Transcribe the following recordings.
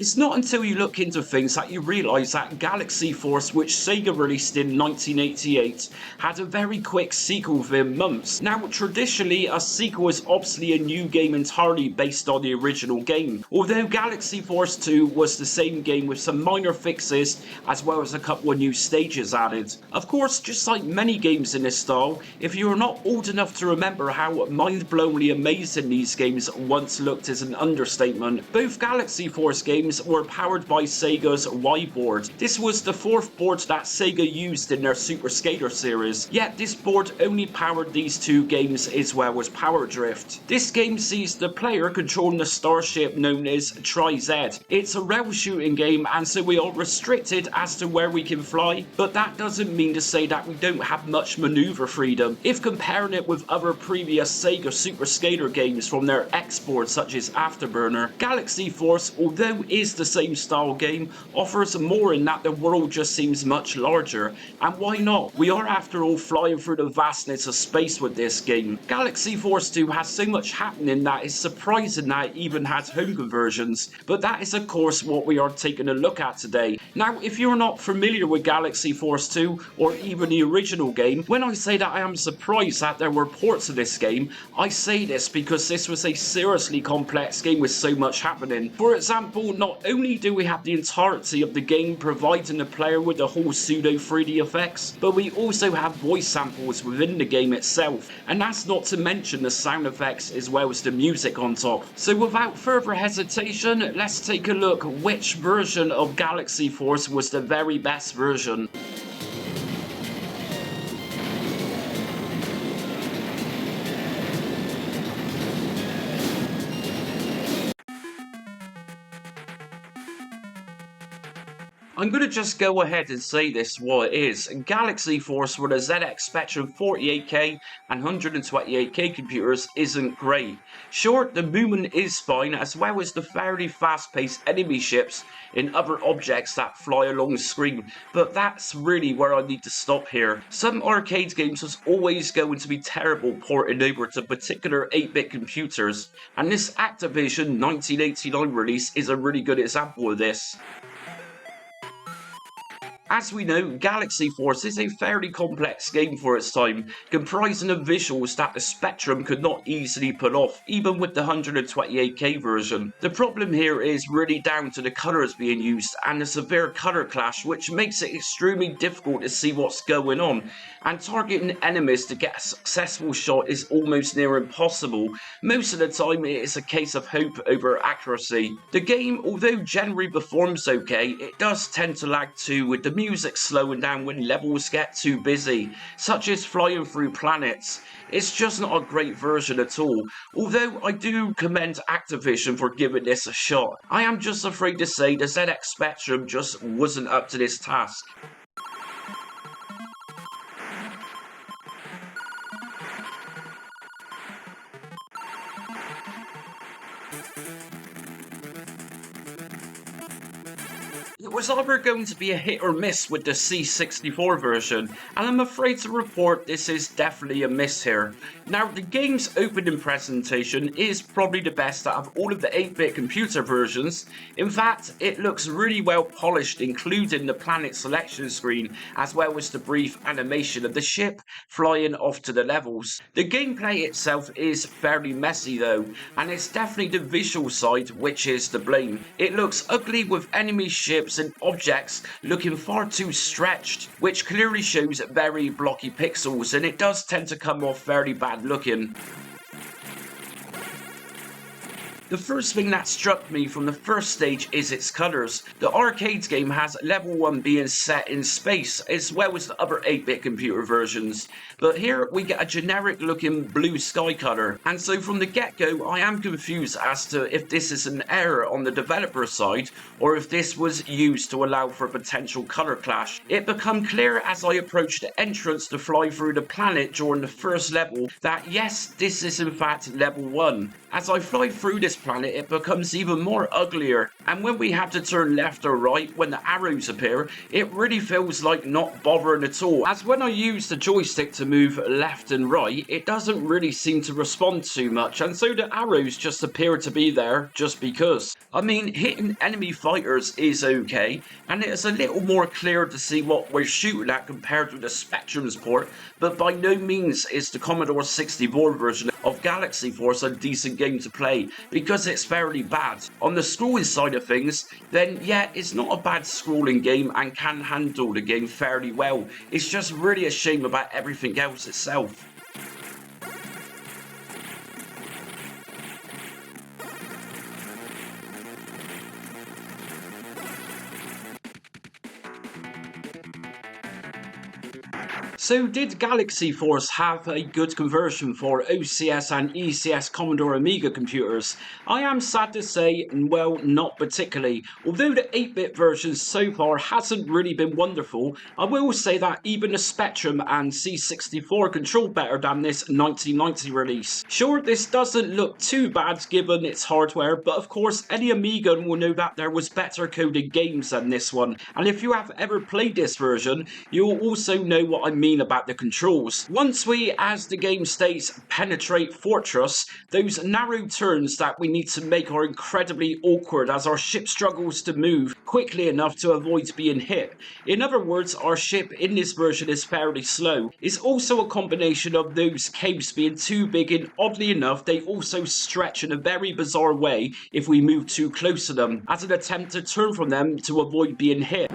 It's not until you look into things that you realise that Galaxy Force, which Sega released in 1988, had a very quick sequel within months. Now, traditionally, a sequel is obviously a new game entirely based on the original game, although Galaxy Force 2 was the same game with some minor fixes as well as a couple of new stages added. Of course, just like many games in this style, if you are not old enough to remember how mind-blowingly amazing these games once looked is an understatement. Both Galaxy Force games were powered by Sega's Y board. This was the fourth board that Sega used in their Super Scaler series, yet this board only powered these two games as well as Power Drift. This game sees the player controlling the starship known as Tri-Z. It's a rail shooting game, and so we are restricted as to where we can fly, but that doesn't mean to say that we don't have much maneuver freedom. If comparing it with other previous Sega Super Scaler games from their exports such as Afterburner, Galaxy Force, although is the same style game, offers more in that the world just seems much larger. And why not? We are after all flying through the vastness of space with this game. Galaxy Force 2 has so much happening that it's surprising that it even has home conversions, but that is of course what we are taking a look at today. Now, if you're not familiar with Galaxy Force 2 or even the original game, when I say that I am surprised that there were ports of this game, I say this because this was a seriously complex game with so much happening. For example, not only do we have the entirety of the game providing the player with the whole pseudo 3D effects, but we also have voice samples within the game itself, and that's not to mention the sound effects as well as the music on top. So without further hesitation, let's take a look which version of Galaxy Force was the very best version. I'm going to just go ahead and say this what it is. Galaxy Force with a ZX Spectrum 48K and 128K computers isn't great. Sure, the movement is fine, as well as the fairly fast-paced enemy ships and other objects that fly along the screen, but that's really where I need to stop here. Some arcade games was always going to be terrible ported over to particular 8-bit computers, and this Activision 1989 release is a really good example of this. As we know, Galaxy Force is a fairly complex game for its time, comprising of visuals that the Spectrum could not easily pull off, even with the 128K version. The problem here is really down to the colours being used and the severe colour clash, which makes it extremely difficult to see what's going on, and targeting enemies to get a successful shot is almost near impossible. Most of the time it is a case of hope over accuracy. The game, although generally performs okay, it does tend to lag too, with the music slowing down when levels get too busy, such as flying through planets. It's just not a great version at all, although I do commend Activision for giving this a shot. I am just afraid to say the ZX Spectrum just wasn't up to this task. It was either going to be a hit or miss with the C64 version, and I'm afraid to report this is definitely a miss here. Now, the game's opening presentation is probably the best out of all of the 8-bit computer versions. In fact, it looks really well polished, including the planet selection screen, as well as the brief animation of the ship flying off to the levels. The gameplay itself is fairly messy though, and it's definitely the visual side which is to blame. It looks ugly with enemy ships and objects looking far too stretched, which clearly shows very blocky pixels, and it does tend to come off very bad looking. The first thing that struck me from the first stage is its colours. The arcade game has level 1 being set in space, as well as the other 8-bit computer versions, but here we get a generic looking blue sky colour, and so from the get-go I am confused as to if this is an error on the developer side, or if this was used to allow for potential colour clash. It became clear as I approached the entrance to fly through the planet during the first level that yes, this is in fact level 1. As I fly through this planet, it becomes even more uglier. And when we have to turn left or right when the arrows appear, it really feels like not bothering at all. As when I use the joystick to move left and right, it doesn't really seem to respond too much, and so the arrows just appear to be there just because. I mean, hitting enemy fighters is okay, and it is a little more clear to see what we're shooting at compared to the Spectrum's port, but by no means is the Commodore 64 version of Galaxy Force a decent game to play, because it's fairly bad. On the scrolling side of things, then yeah, it's not a bad scrolling game and can handle the game fairly well. It's just really a shame about everything else itself. So did Galaxy Force have a good conversion for OCS and ECS Commodore Amiga computers? I am sad to say, well, not particularly. Although the 8-bit version so far hasn't really been wonderful, I will say that even the Spectrum and C64 control better than this 1990 release. Sure, this doesn't look too bad given its hardware, but of course any Amigan will know that there was better coded games than this one, and if you have ever played this version, you'll also know what I mean about the controls. Once we, as the game states, penetrate Fortress, those narrow turns that we need to make are incredibly awkward as our ship struggles to move quickly enough to avoid being hit. In other words, our ship in this version is fairly slow. It's also a combination of those caves being too big, and oddly enough they also stretch in a very bizarre way if we move too close to them, as an attempt to turn from them to avoid being hit.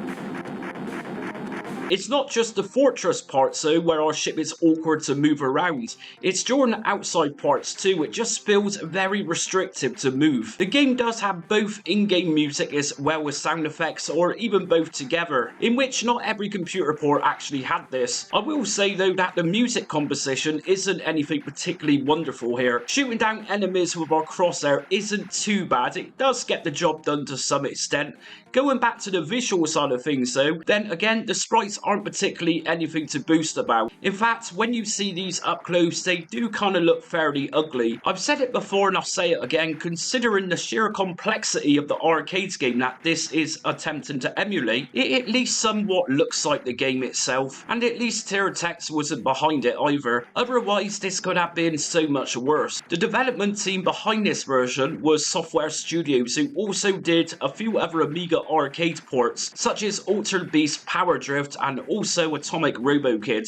It's not just the fortress parts though where our ship is awkward to move around, it's during the outside parts too, it just feels very restrictive to move. The game does have both in-game music as well as sound effects, or even both together, in which not every computer port actually had this. I will say though that the music composition isn't anything particularly wonderful here. Shooting down enemies with our crosshair isn't too bad, it does get the job done to some extent. Going back to the visual side of things though, then again the sprites aren't particularly anything to boast about. In fact, when you see these up close, they do kind of look fairly ugly. I've said it before and I'll say it again, considering the sheer complexity of the arcade game that this is attempting to emulate, it at least somewhat looks like the game itself, and at least Text wasn't behind it either. Otherwise, this could have been so much worse. The development team behind this version was Software Studios, who also did a few other Amiga arcade ports, such as Altered Beast, Power Drift, and also Atomic Robo Kid.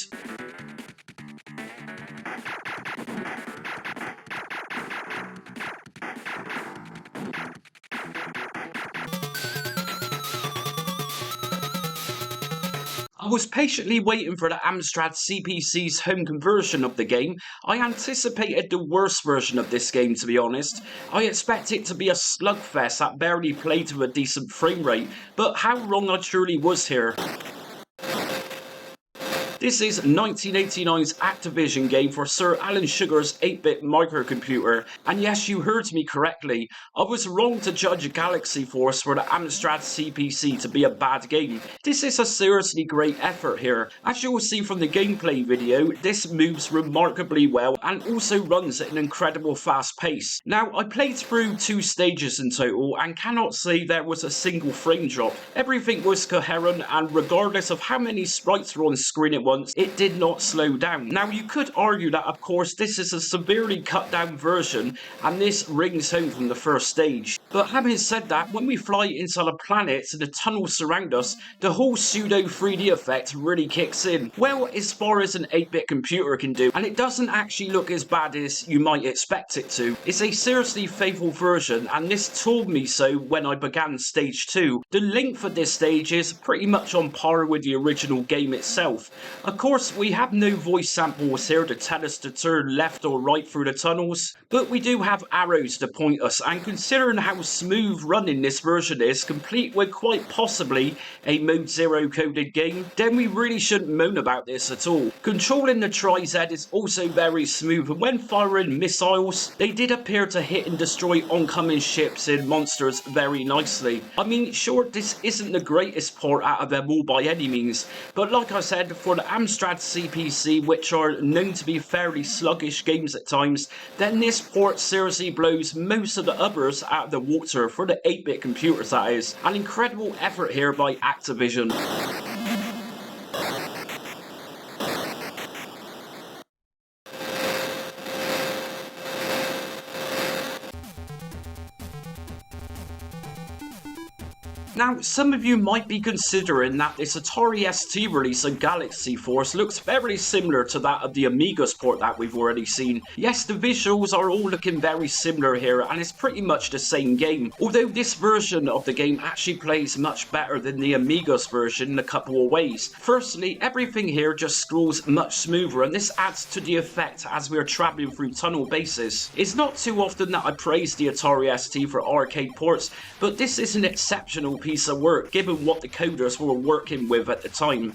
I was patiently waiting for the Amstrad CPC's home conversion of the game. I anticipated the worst version of this game, to be honest. I expect it to be a slugfest that barely played with a decent frame rate, but how wrong I truly was here. This is 1989's Activision game for Sir Alan Sugar's 8-bit microcomputer, and yes, you heard me correctly. I was wrong to judge Galaxy Force for the Amstrad CPC to be a bad game. This is a seriously great effort here. As you will see from the gameplay video, this moves remarkably well and also runs at an incredible fast pace. Now, I played through 2 stages in total and cannot say there was a single frame drop. Everything was coherent, and regardless of how many sprites were on screen at once, it did not slow down. Now, you could argue that of course this is a severely cut down version and this rings home from the first stage. But having said that, when we fly inside a planet and the tunnels surround us, the whole pseudo 3D effect really kicks in. Well, as far as an 8-bit computer can do, and it doesn't actually look as bad as you might expect it to. It's a seriously faithful version, and this told me so when I began stage 2. The length of this stage is pretty much on par with the original game itself. Of course, we have no voice samples here to tell us to turn left or right through the tunnels, but we do have arrows to point us, and considering how smooth running this version is, complete with quite possibly a Mode 0 coded game, then we really shouldn't moan about this at all. Controlling the Tri-Z is also very smooth, and when firing missiles, they did appear to hit and destroy oncoming ships and monsters very nicely. I mean, sure, this isn't the greatest port out of them all by any means, but like I said, for the Amstrad CPC, which are known to be fairly sluggish games at times, then this port seriously blows most of the others out of the water for the 8-bit computers, that is. An incredible effort here by Activision. Now, some of you might be considering that this Atari ST release of Galaxy Force looks very similar to that of the Amiga's port that we've already seen. Yes, the visuals are all looking very similar here, and it's pretty much the same game. Although this version of the game actually plays much better than the Amiga's version in a couple of ways. Firstly, everything here just scrolls much smoother, and this adds to the effect as we are travelling through tunnel bases. It's not too often that I praise the Atari ST for arcade ports, but this is an exceptional piece of work given what the coders were working with at the time.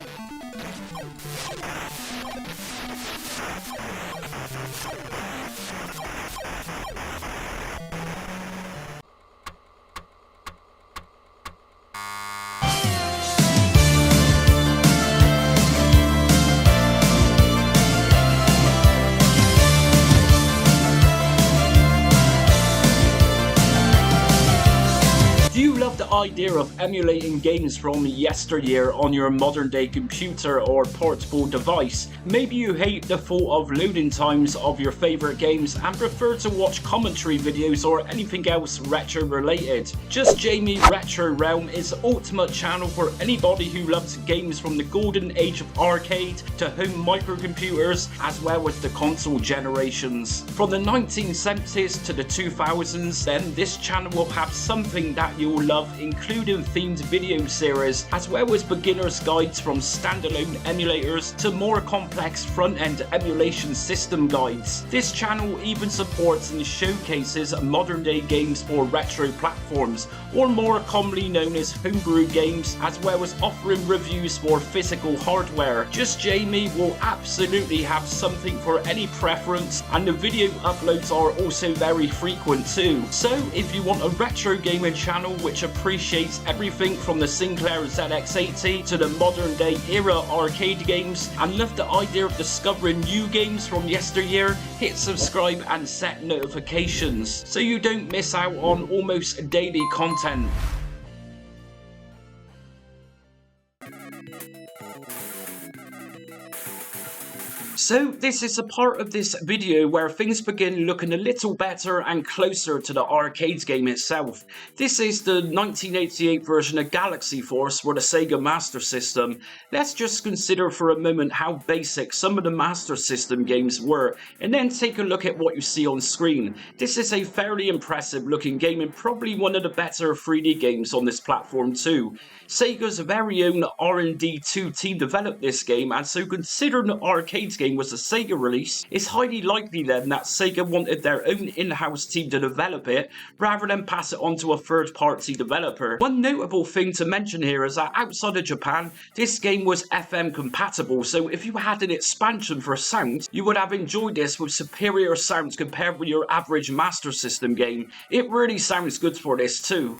The idea of emulating games from yesteryear on your modern day computer or portable device. Maybe you hate the thought of loading times of your favourite games and prefer to watch commentary videos or anything else retro related. Just Jamie Retro Realm is the ultimate channel for anybody who loves games from the golden age of arcade to home microcomputers as well as the console generations. From the 1970s to the 2000s, then this channel will have something that you'll love, including themed video series, as well as beginner's guides from standalone emulators to more complex front-end emulation system guides. This channel even supports and showcases modern-day games for retro platforms, or more commonly known as homebrew games, as well as offering reviews for physical hardware. Just Jamie will absolutely have something for any preference, and the video uploads are also very frequent too. So if you want a retro gaming channel which appreciates everything from the Sinclair ZX80 to the modern day era arcade games and love the idea of discovering new games from yesteryear, hit subscribe and set notifications so you don't miss out on almost daily content. So this is a part of this video where things begin looking a little better and closer to the arcade game itself. This is the 1988 version of Galaxy Force for the Sega Master System. Let's just consider for a moment how basic some of the Master System games were, and then take a look at what you see on screen. This is a fairly impressive looking game and probably one of the better 3D games on this platform too. Sega's very own R&D2 team developed this game, and so considering the arcade game was a Sega release, it's highly likely then that Sega wanted their own in-house team to develop it rather than pass it on to a third-party developer. One notable thing to mention here is that outside of Japan, this game was FM compatible, so if you had an expansion for sound, you would have enjoyed this with superior sounds compared with your average Master System game. It really sounds good for this too.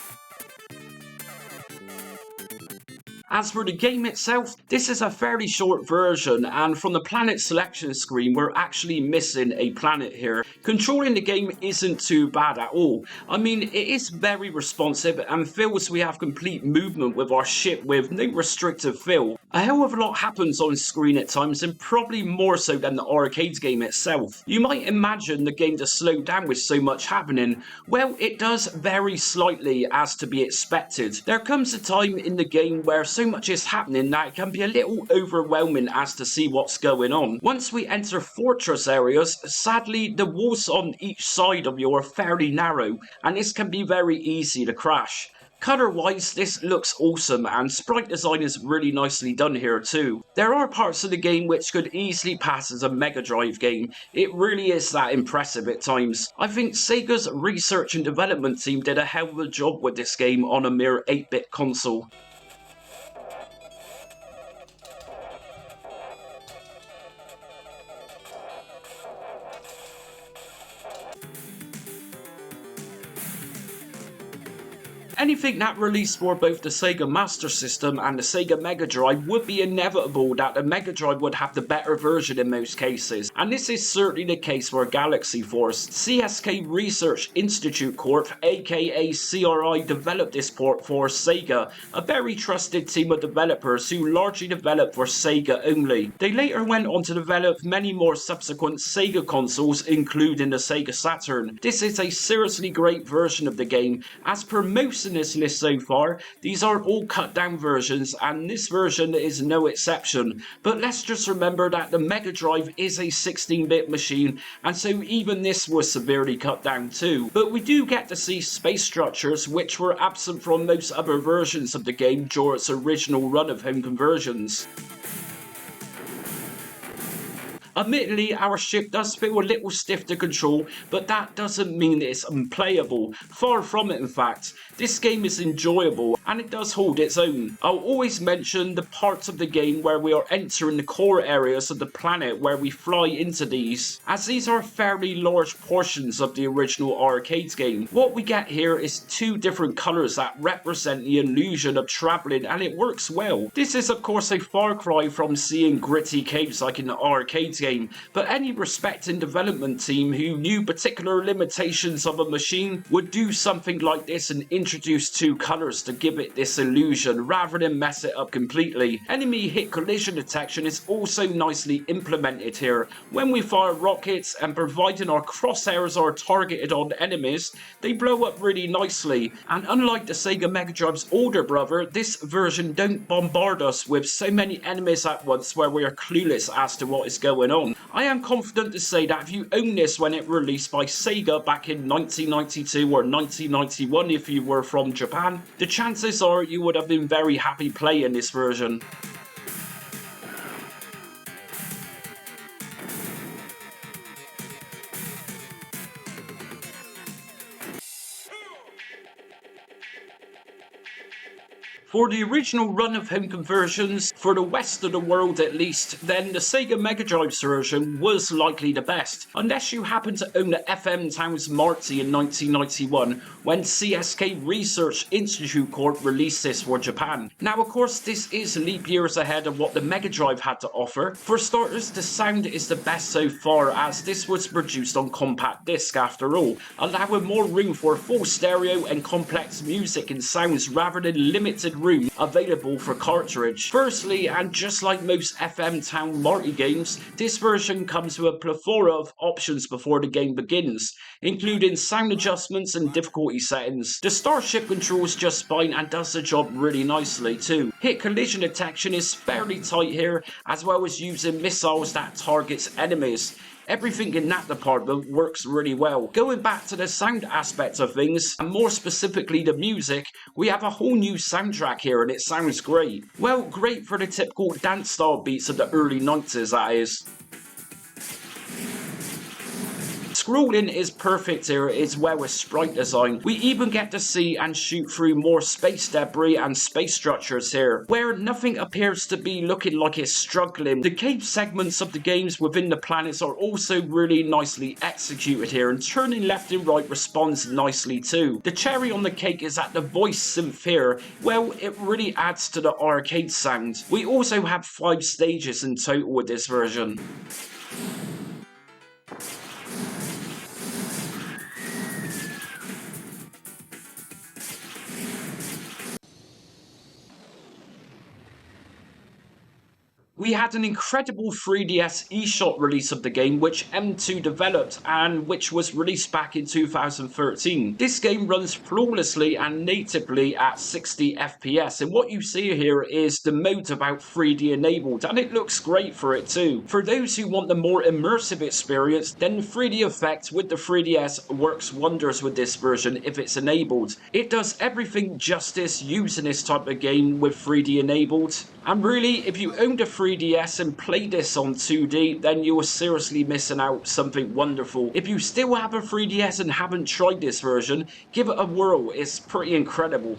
As for the game itself, this is a fairly short version, and from the planet selection screen we're actually missing a planet here. Controlling the game isn't too bad at all. I mean, it is very responsive and feels we have complete movement with our ship with no restrictive feel. A hell of a lot happens on screen at times, and probably more so than the arcade game itself. You might imagine the game to slow down with so much happening. Well, it does very slightly, as to be expected. There comes a time in the game where so much is happening that it can be a little overwhelming as to see what's going on. Once we enter fortress areas, sadly the walls on each side of you are fairly narrow, and this can be very easy to crash. Colour-wise, this looks awesome, and sprite design is really nicely done here too. There are parts of the game which could easily pass as a Mega Drive game. It really is that impressive at times. I think Sega's research and development team did a hell of a job with this game on a mere 8-bit console. Anything that released for both the Sega Master System and the Sega Mega Drive would be inevitable that the Mega Drive would have the better version in most cases, and this is certainly the case for Galaxy Force. CSK Research Institute Corp, aka CRI, developed this port for Sega, a very trusted team of developers who largely developed for Sega only. They later went on to develop many more subsequent Sega consoles, including the Sega Saturn. This is a seriously great version of the game. As per most in this list so far, these are all cut down versions, and this version is no exception. But let's just remember that the Mega Drive is a 16-bit machine, and so even this was severely cut down too. But we do get to see space structures which were absent from most other versions of the game during its original run of home conversions. Admittedly, our ship does feel a little stiff to control, but that doesn't mean it's unplayable. Far from it, in fact. This game is enjoyable, and it does hold its own. I'll always mention the parts of the game where we are entering the core areas of the planet where we fly into these, as these are fairly large portions of the original arcade game. What we get here is two different colours that represent the illusion of travelling, and it works well. This is of course a far cry from seeing gritty caves like in the arcade game, but any respecting development team who knew particular limitations of a machine would do something like this and introduce two colours to give it this illusion rather than mess it up completely. Enemy hit collision detection is also nicely implemented here. When we fire rockets and providing our crosshairs are targeted on enemies, they blow up really nicely, and unlike the Sega Mega Drive's older brother, this version don't bombard us with so many enemies at once where we are clueless as to what is going on. I am confident to say that if you own this when it released by Sega back in 1992 or 1991 if you were from Japan, the chances are you would have been very happy playing this version. For the original run of home conversions, for the west of the world at least, then the Sega Mega Drive's version was likely the best, unless you happen to own the FM Towns Marty in 1991, when CSK Research Institute Corp released this for Japan. Now of course this is leap years ahead of what the Mega Drive had to offer. For starters, the sound is the best so far, as this was produced on compact disc after all, allowing more room for full stereo and complex music and sounds rather than limited room available for cartridge. Firstly, and just like most FM Town Marty games, this version comes with a plethora of options before the game begins, including sound adjustments and difficulty settings. The Starship controls just fine and does the job really nicely too. Hit collision detection is fairly tight here, as well as using missiles that targets enemies. Everything in that department works really well. Going back to the sound aspect of things, and more specifically the music, we have a whole new soundtrack here and it sounds great. Well, great for the typical dance style beats of the early 90s, that is. Scrolling is perfect here as well as sprite design. We even get to see and shoot through more space debris and space structures here, where nothing appears to be looking like it's struggling. The cave segments of the games within the planets are also really nicely executed here, and turning left and right responds nicely too. The cherry on the cake is that the voice synth here, well, it really adds to the arcade sound. We also have 5 stages in total with this version. We had an incredible 3DS eShot release of the game which M2 developed and which was released back in 2013. This game runs flawlessly and natively at 60 FPS, and what you see here is the mode's about 3D enabled, and it looks great for it too. For those who want the more immersive experience, then the 3D effect with the 3DS works wonders with this version if it's enabled. It does everything justice using this type of game with 3D enabled. And really, if you owned a 3DS and played this on 2D, then you are seriously missing out something wonderful. If you still have a 3DS and haven't tried this version, give it a whirl, it's pretty incredible.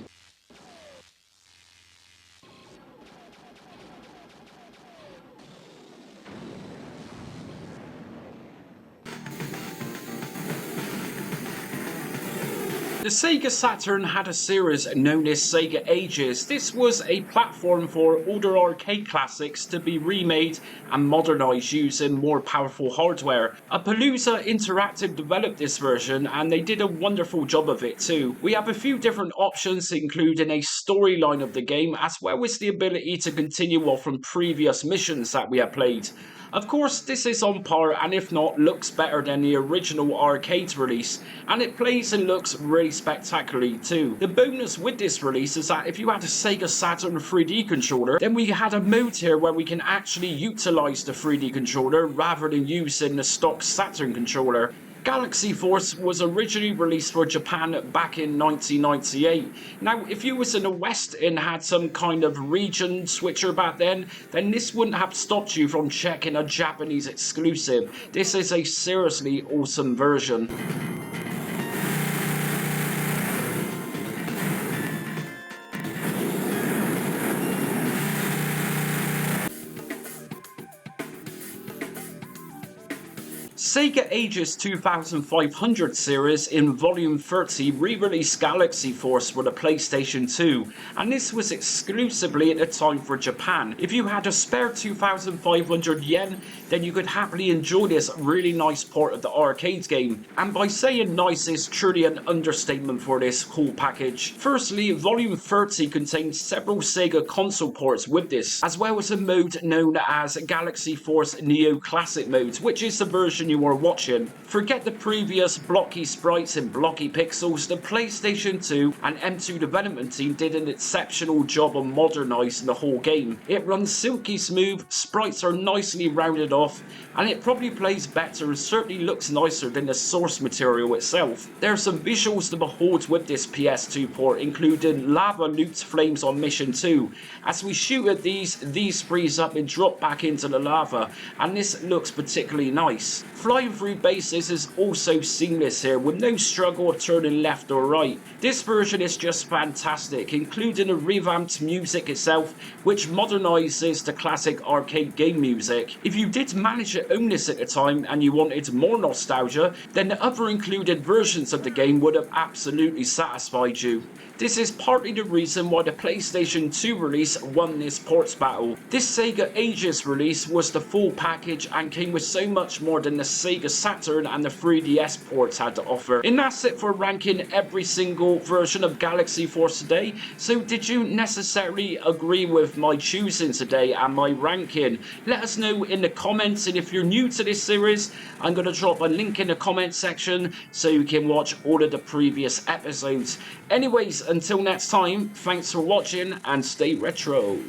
The Sega Saturn had a series known as Sega Ages. This was a platform for older arcade classics to be remade and modernised using more powerful hardware. Palooza Interactive developed this version and they did a wonderful job of it too. We have a few different options including a storyline of the game as well as the ability to continue off from previous missions that we have played. Of course, this is on par and if not, looks better than the original arcade release, and it plays and looks really spectacularly too. The bonus with this release is that if you had a Sega Saturn 3D controller, then we had a mode here where we can actually utilise the 3D controller rather than using the stock Saturn controller. Galaxy Force was originally released for Japan back in 1998. Now, if you was in the West and had some kind of region switcher back then this wouldn't have stopped you from checking a Japanese exclusive. This is a seriously awesome version. Sega Ages 2500 series in Volume 30 re-released Galaxy Force for the PlayStation 2, and this was exclusively at the time for Japan. If you had a spare 2500 yen, then you could happily enjoy this really nice port of the arcade game. And by saying nice is truly an understatement for this whole package. Firstly, Volume 30 contains several Sega console ports with this, as well as a mode known as Galaxy Force Neo Classic Mode, which is the version you are watching. Forget the previous blocky sprites and blocky pixels, the PlayStation 2 and M2 development team did an exceptional job on modernising the whole game. It runs silky smooth, sprites are nicely rounded off, and it probably plays better and certainly looks nicer than the source material itself. There are some visuals to behold with this PS2 port, including lava looped flames on Mission 2. As we shoot at these freeze up and drop back into the lava, and this looks particularly nice. Flying through bases is also seamless here, with no struggle of turning left or right. This version is just fantastic, including a revamped music itself, which modernises the classic arcade game music. If you did manage to own this at the time and you wanted more nostalgia, then the other included versions of the game would have absolutely satisfied you. This is partly the reason why the PlayStation 2 release won this ports battle. This Sega Ages release was the full package and came with so much more than the Sega Saturn and the 3DS ports had to offer. And that's it for ranking every single version of Galaxy Force today. So did you necessarily agree with my choosing today and my ranking? Let us know in the comments, and if you're new to this series, I'm going to drop a link in the comment section so you can watch all of the previous episodes. Anyways, until next time, thanks for watching and stay retro.